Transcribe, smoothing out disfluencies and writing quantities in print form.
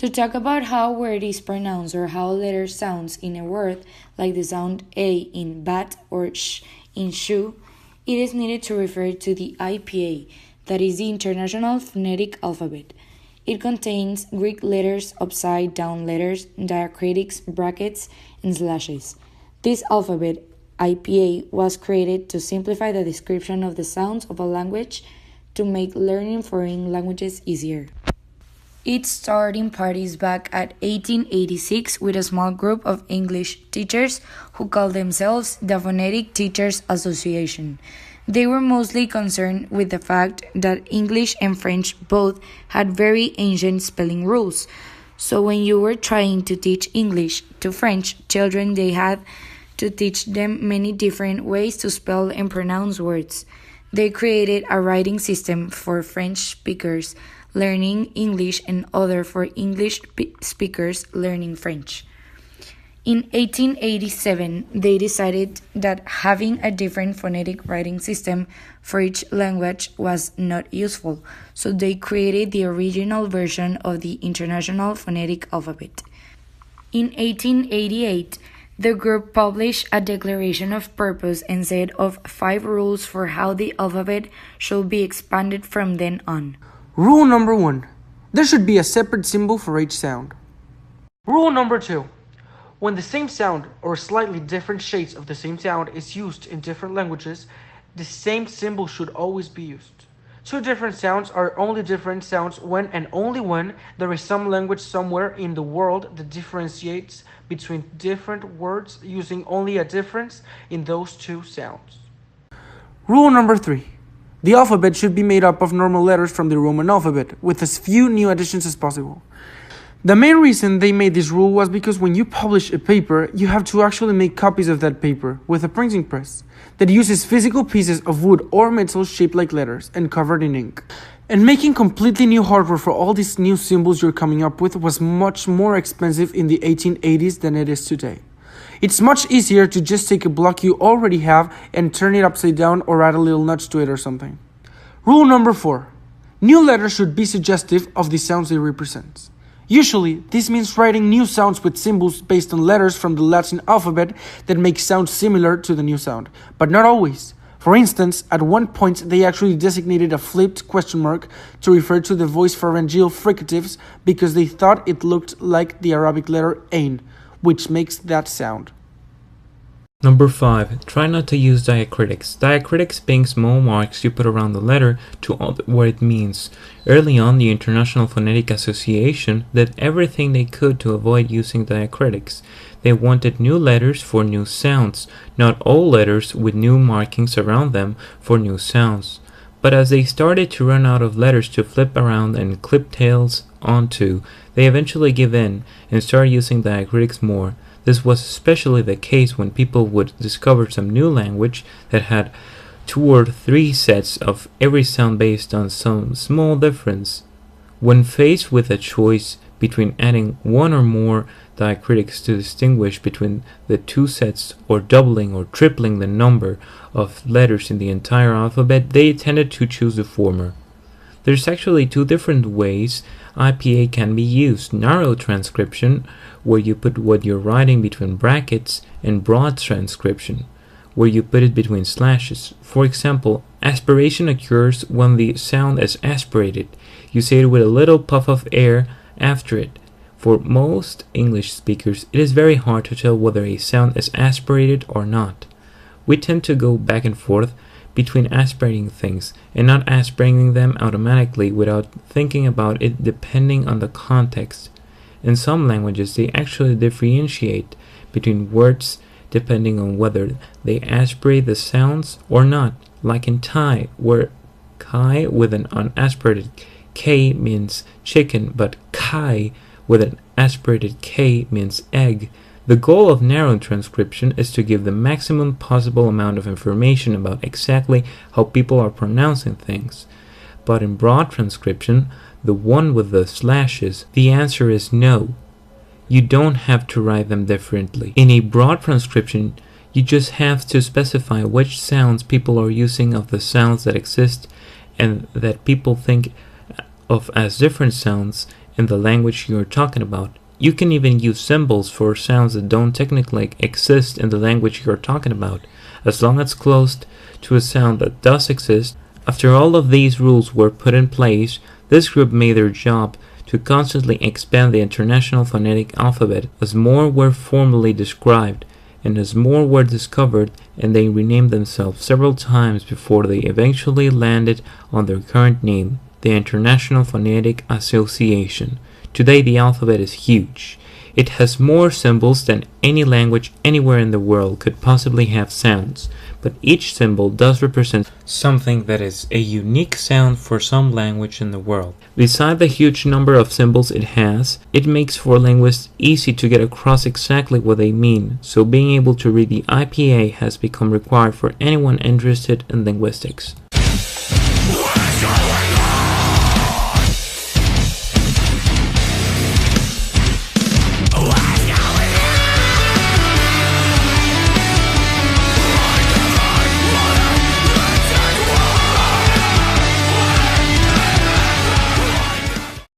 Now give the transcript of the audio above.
To talk about how a word is pronounced or how a letter sounds in a word, like the sound A in bat or sh in shoe, it is needed to refer to the IPA, that is the International Phonetic Alphabet. It contains Greek letters, upside down letters, diacritics, brackets, and slashes. This alphabet, IPA, was created to simplify the description of the sounds of a language to make learning foreign languages easier. It started in Paris back at 1886 with a small group of English teachers who called themselves the Phonetic Teachers Association. They were mostly concerned with the fact that English and French both had very ancient spelling rules. So when you were trying to teach English to French children, they had to teach them many different ways to spell and pronounce words. They created a writing system for French speakers learning English and other for English speakers learning French. In 1887, they decided that having a different phonetic writing system for each language was not useful, so they created the original version of the International Phonetic Alphabet. In 1888, the group published a declaration of purpose and set of 5 rules for how the alphabet should be expanded from then on. Rule number 1. There should be a separate symbol for each sound. Rule number 2. When the same sound or slightly different shades of the same sound is used in different languages, the same symbol should always be used. 2 different sounds are only different sounds when and only when there is some language somewhere in the world that differentiates between different words using only a difference in those 2 sounds. Rule number 3. The alphabet should be made up of normal letters from the Roman alphabet, with as few new additions as possible. The main reason they made this rule was because when you publish a paper, you have to actually make copies of that paper with a printing press that uses physical pieces of wood or metal shaped like letters and covered in ink. And making completely new hardware for all these new symbols you're coming up with was much more expensive in the 1880s than it is today. It's much easier to just take a block you already have and turn it upside down or add a little notch to it or something. Rule number 4. New letters should be suggestive of the sounds they represent. Usually, this means writing new sounds with symbols based on letters from the Latin alphabet that make sounds similar to the new sound, but not always. For instance, at one point they actually designated a flipped question mark to refer to the voice pharyngeal fricatives because they thought it looked like the Arabic letter ain, which makes that sound. Number 5. Try not to use diacritics. Diacritics being small marks you put around the letter to alter what it means. Early on, the International Phonetic Association did everything they could to avoid using diacritics. They wanted new letters for new sounds, not all letters with new markings around them for new sounds. But as they started to run out of letters to flip around and clip tails onto, they eventually gave in and started using diacritics more. This was especially the case when people would discover some new language that had 2 or 3 sets of every sound based on some small difference. When faced with a choice between adding 1 or more diacritics to distinguish between the 2 sets or doubling or tripling the number of letters in the entire alphabet, they tended to choose the former. There's actually 2 different ways IPA can be used: narrow transcription, where you put what you're writing between brackets, and broad transcription, where you put it between slashes. For example, aspiration occurs when the sound is aspirated. You say it with a little puff of air after it. For most English speakers, it is very hard to tell whether a sound is aspirated or not. We tend to go back and forth between aspirating things and not aspirating them automatically without thinking about it depending on the context. In some languages, they actually differentiate between words depending on whether they aspirate the sounds or not, like in Thai, where kai with an unaspirated k means chicken, but kai with an aspirated k means egg. The goal of narrow transcription is to give the maximum possible amount of information about exactly how people are pronouncing things. But in broad transcription, the one with the slashes, the answer is no. You don't have to write them differently. In a broad transcription, you just have to specify which sounds people are using of the sounds that exist and that people think of as different sounds, in the language you are talking about. You can even use symbols for sounds that don't technically exist in the language you are talking about, as long as close to a sound that does exist. After all of these rules were put in place, this group made their job to constantly expand the International Phonetic Alphabet as more were formally described and as more were discovered, and they renamed themselves several times before they eventually landed on their current name, the International Phonetic Association. Today the alphabet is huge. It has more symbols than any language anywhere in the world could possibly have sounds, but each symbol does represent something that is a unique sound for some language in the world. Beside the huge number of symbols it has, it makes for linguists easy to get across exactly what they mean, so being able to read the IPA has become required for anyone interested in linguistics.